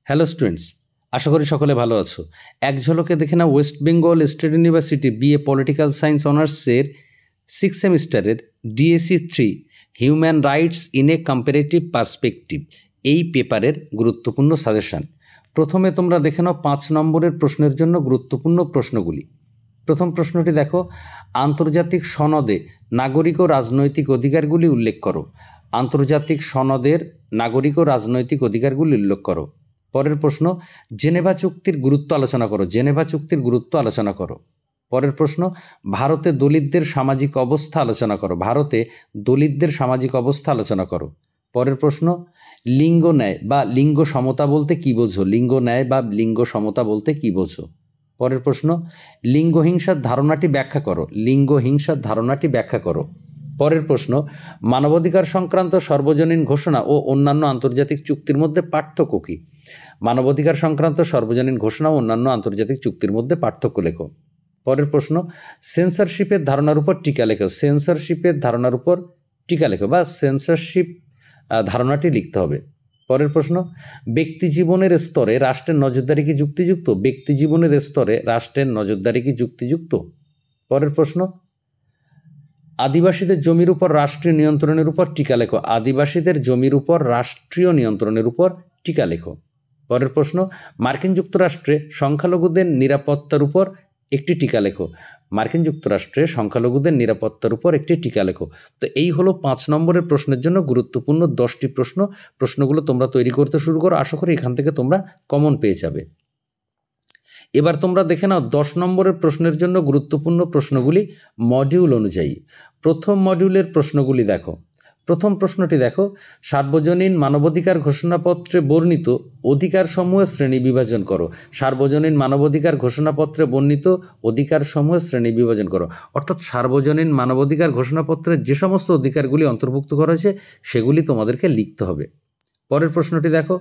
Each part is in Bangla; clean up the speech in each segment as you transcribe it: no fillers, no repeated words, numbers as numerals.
হ্যালো স্টুডেন্টস, আশা করি সকলে ভালো আছো। এক ঝলকে দেখে নাও West Bengal State University BA political science অনার্সের 6 সেমিস্টারের DSE 3 human rights in a comparative perspective এই পেপারের গুরুত্বপূর্ণ সাজেশান। প্রথমে তোমরা দেখে নাও 5 নম্বরের প্রশ্নের জন্য গুরুত্বপূর্ণ প্রশ্নগুলি। প্রথম প্রশ্নটি দেখো, আন্তর্জাতিক সনদে নাগরিক ও রাজনৈতিক অধিকারগুলি উল্লেখ করো। আন্তর্জাতিক সনদের নাগরিক ও রাজনৈতিক অধিকারগুলি উল্লেখ করো। পরের প্রশ্ন, জেনেভা চুক্তির গুরুত্ব আলোচনা করো। জেনেভা চুক্তির গুরুত্ব আলোচনা করো। পরের প্রশ্ন, ভারতে দলিতদের সামাজিক অবস্থা আলোচনা করো। ভারতে দলিতদের সামাজিক অবস্থা আলোচনা করো। পরের প্রশ্ন, লিঙ্গ ন্যায় বা লিঙ্গ সমতা বলতে কী বোঝো? লিঙ্গ ন্যায় বা লিঙ্গ সমতা বলতে কী বোঝো? পরের প্রশ্ন, লিঙ্গহিংসার ধারণাটি ব্যাখ্যা করো। লিঙ্গহিংসার ধারণাটি ব্যাখ্যা করো। পরের প্রশ্ন, মানবাধিকার সংক্রান্ত সর্বজনীন ঘোষণা ও অন্যান্য আন্তর্জাতিক চুক্তির মধ্যে পার্থক্য কী? মানবাধিকার সংক্রান্ত সর্বজনীন ঘোষণা ও অন্যান্য আন্তর্জাতিক চুক্তির মধ্যে পার্থক্য লেখো। পরের প্রশ্ন, সেন্সরশিপের ধারণার উপর টিকা লেখো। সেন্সরশিপের ধারণার উপর টিকা লেখো বা সেন্সরশিপ ধারণাটি লিখতে হবে। পরের প্রশ্ন, ব্যক্তি জীবনের স্তরে রাষ্ট্রের নজরদারি কি যুক্তিযুক্ত? ব্যক্তি জীবনের স্তরে রাষ্ট্রের নজরদারি কি যুক্তিযুক্ত? পরের প্রশ্ন, আদিবাসীদের জমির উপর রাষ্ট্রীয় নিয়ন্ত্রণের উপর টিকা লেখো। আদিবাসীদের জমির উপর রাষ্ট্রীয় নিয়ন্ত্রণের উপর টিকা লেখো। পরের প্রশ্ন, মার্কিন যুক্তরাষ্ট্রে সংখ্যালঘুদের নিরাপত্তার উপর একটি টিকা লেখো। মার্কিন যুক্তরাষ্ট্রে সংখ্যালঘুদের নিরাপত্তার উপর একটি টিকা লেখো। তো এই হলো 5 নম্বরের প্রশ্নের জন্য গুরুত্বপূর্ণ 10টি প্রশ্ন। প্রশ্নগুলো তোমরা তৈরি করতে শুরু করো, আশা করি এখান থেকে তোমরা কমন পেয়ে যাবে। এবার তোমরা দেখে নাও 10 নম্বরের প্রশ্নের জন্য গুরুত্বপূর্ণ প্রশ্নগুলি মডিউল অনুযায়ী। প্রথম মডিউলের প্রশ্নগুলি দেখো। প্রথম প্রশ্নটি দেখো, সার্বজনীন মানবাধিকার ঘোষণাপত্রে বর্ণিত অধিকারসমূহের শ্রেণী বিভাজন করো। সার্বজনীন মানবাধিকার ঘোষণাপত্রে বর্ণিত অধিকারসমূহের শ্রেণী বিভাজন করো। অর্থাৎ সার্বজনীন মানবাধিকার ঘোষণাপত্রের যে সমস্ত অধিকারগুলি অন্তর্ভুক্ত করা হয়েছে সেগুলি তোমাদেরকে লিখতে হবে। পরের প্রশ্নটি দেখো,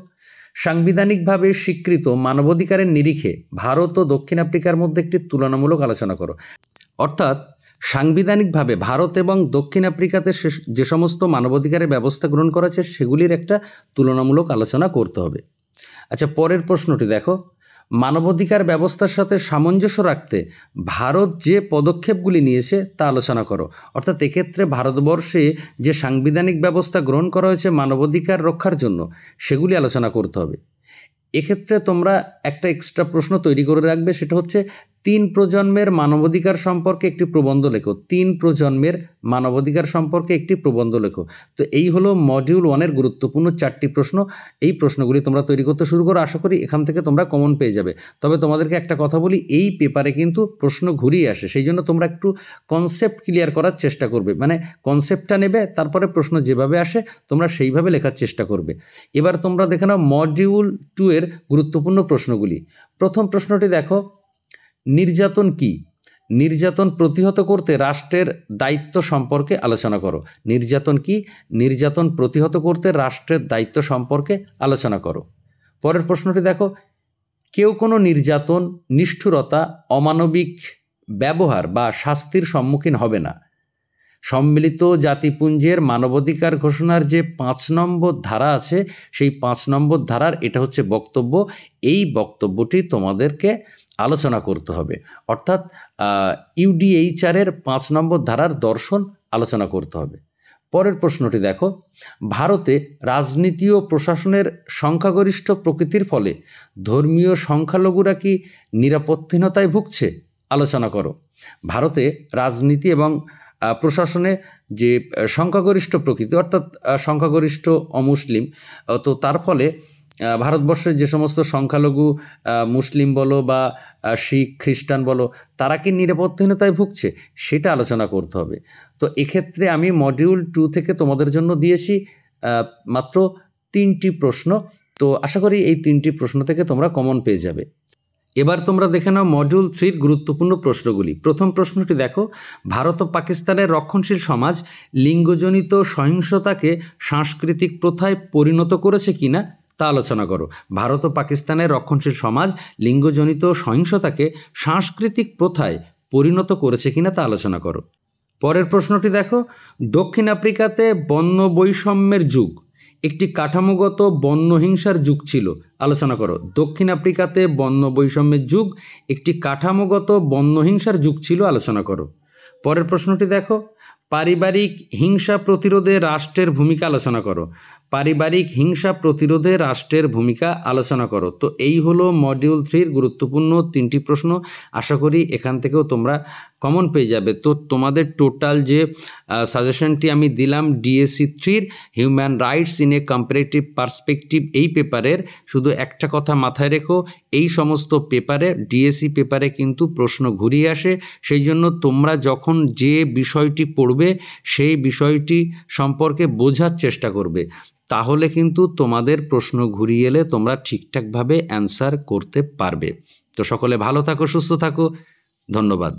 সাংবিধানিকভাবে স্বীকৃত মানবাধিকারের নিরিখে ভারত ও দক্ষিণ আফ্রিকার মধ্যে একটি তুলনামূলক আলোচনা করো। অর্থাৎ সাংবিধানিকভাবে ভারত এবং দক্ষিণ আফ্রিকাতে যে সমস্ত মানবাধিকারের ব্যবস্থা গ্রহণ করা হয়েছে সেগুলির একটা তুলনামূলক আলোচনা করতে হবে। আচ্ছা, পরের প্রশ্নটি দেখো, মানবাধিকার ব্যবস্থার সাথে সামঞ্জস্য রাখতে ভারত যে পদক্ষেপগুলি নিয়েছে তা আলোচনা করো। অর্থাৎ এক্ষেত্রে ভারতবর্ষে যে সাংবিধানিক ব্যবস্থা গ্রহণ করা হয়েছে মানবাধিকার রক্ষার জন্য সেগুলি আলোচনা করতে হবে। এক্ষেত্রে তোমরা একটা এক্সট্রা প্রশ্ন তৈরি করে রাখবে, সেটা হচ্ছে 3 প্রজন্মের মানবাধিকার সম্পর্কে একটি প্রবন্ধ লেখো। 3 প্রজন্মের মানবাধিকার সম্পর্কে একটি প্রবন্ধ লেখো। তো এই হলো মডিউল 1-এর গুরুত্বপূর্ণ 4টি প্রশ্ন। এই প্রশ্নগুলি তোমরা তৈরি করতে শুরু করো, আশা করি এখান থেকে তোমরা কমন পেয়ে যাবে। তবে তোমাদেরকে একটা কথা বলি, এই পেপারে কিন্তু প্রশ্ন ঘুরিয়ে আসে, সেই জন্য তোমরা একটু কনসেপ্ট ক্লিয়ার করার চেষ্টা করবে। মানে কনসেপ্টটা নেবে, তারপরে প্রশ্ন যেভাবে আসে তোমরা সেইভাবে লেখার চেষ্টা করবে। এবার তোমরা দেখে নাও মডিউল 2-এর গুরুত্বপূর্ণ প্রশ্নগুলি। প্রথম প্রশ্নটি দেখো, নির্যাতন কি? নির্যাতন প্রতিহত করতে রাষ্ট্রের দায়িত্ব সম্পর্কে আলোচনা করো। নির্যাতন কি? নির্যাতন প্রতিহত করতে রাষ্ট্রের দায়িত্ব সম্পর্কে আলোচনা করো। পরের প্রশ্নটি দেখো, কেউ কোনো নির্যাতন, নিষ্ঠুরতা, অমানবিক ব্যবহার বা শাস্তির সম্মুখীন হবে না। সম্মিলিত জাতিপুঞ্জের মানবাধিকার ঘোষণার যে 5 নম্বর ধারা আছে সেই 5 নম্বর ধারার এটা হচ্ছে বক্তব্য। এই বক্তব্যটি তোমাদেরকে আলোচনা করতে হবে। অর্থাৎ UDHR-এর 5 নম্বর ধারার দর্শন আলোচনা করতে হবে। পরের প্রশ্নটি দেখো, ভারতে রাজনীতি ও প্রশাসনের সংখ্যাগরিষ্ঠ প্রকৃতির ফলে ধর্মীয় সংখ্যালঘুরা কি নিরাপত্তাহীনতায় ভুগছে? আলোচনা করো। ভারতে রাজনীতি এবং প্রশাসনে যে সংখ্যাগরিষ্ঠ প্রকৃতি, অর্থাৎ সংখ্যাগরিষ্ঠ অমুসলিম, তো তার ফলে ভারতবর্ষের যে সমস্ত সংখ্যালঘু মুসলিম বলো বা শিখ খ্রিস্টান বলো তারা কি নিরাপত্তাহীনতায় ভুগছে সেটা আলোচনা করতে হবে। তো এক্ষেত্রে আমি মডিউল 2 থেকে তোমাদের জন্য দিয়েছি মাত্র 3টি প্রশ্ন। তো আশা করি এই 3টি প্রশ্ন থেকে তোমরা কমন পেয়ে যাবে। এবার তোমরা দেখে নাও মডিউল 3-র গুরুত্বপূর্ণ প্রশ্নগুলি। প্রথম প্রশ্নটি দেখো, ভারত ও পাকিস্তানের রক্ষণশীল সমাজ লিঙ্গজনিত সহিংসতাকে সাংস্কৃতিক প্রথায় পরিণত করেছে কিনা তা আলোচনা করো। ভারত ও পাকিস্তানের রক্ষণশীল সমাজ লিঙ্গজনিত সহিংসতাকে সাংস্কৃতিক প্রথায় পরিণত করেছে কিনা তা আলোচনা করো। পরের প্রশ্নটি দেখো, দক্ষিণ আফ্রিকাতে বর্ণ বৈষম্যের যুগ একটি কাঠামোগত বর্ণহিংসার যুগ ছিল, আলোচনা করো। দক্ষিণ আফ্রিকাতে বর্ণ বৈষম্যের যুগ একটি কাঠামোগত বর্ণহিংসার যুগ ছিল, আলোচনা করো। পরের প্রশ্নটি দেখো, পারিবারিক হিংসা প্রতিরোধে রাষ্ট্রের ভূমিকা আলোচনা করো। পারিবারিক হিংসা প্রতিরোধে রাষ্ট্রের ভূমিকা আলোচনা করো। তো এই হলো মডিউল 3-র গুরুত্বপূর্ণ 3টি প্রশ্ন। আশা করি এখান থেকেও তোমরা কমন পেয়ে যাবে। তো তোমাদের টোটাল যে সাজেশনটি আমি দিলাম ডিএসসি 3-র human rights in a comparative perspective, এই পেপারের শুধু একটা কথা মাথায় রেখো, এই সমস্ত পেপারে ডিএসসি পেপারে কিন্তু প্রশ্ন ঘুরিয়ে আসে। সেই জন্য তোমরা যখন যে বিষয়টি পড়বে সেই বিষয়টি সম্পর্কে বোঝার চেষ্টা করবে, তাহলে কিন্তু তোমাদের প্রশ্ন ঘুরিয়ে এলে তোমরা ঠিকঠাকভাবে অ্যান্সার করতে পারবে। তো সকলে ভালো থাকো, সুস্থ থাকো, ধন্যবাদ।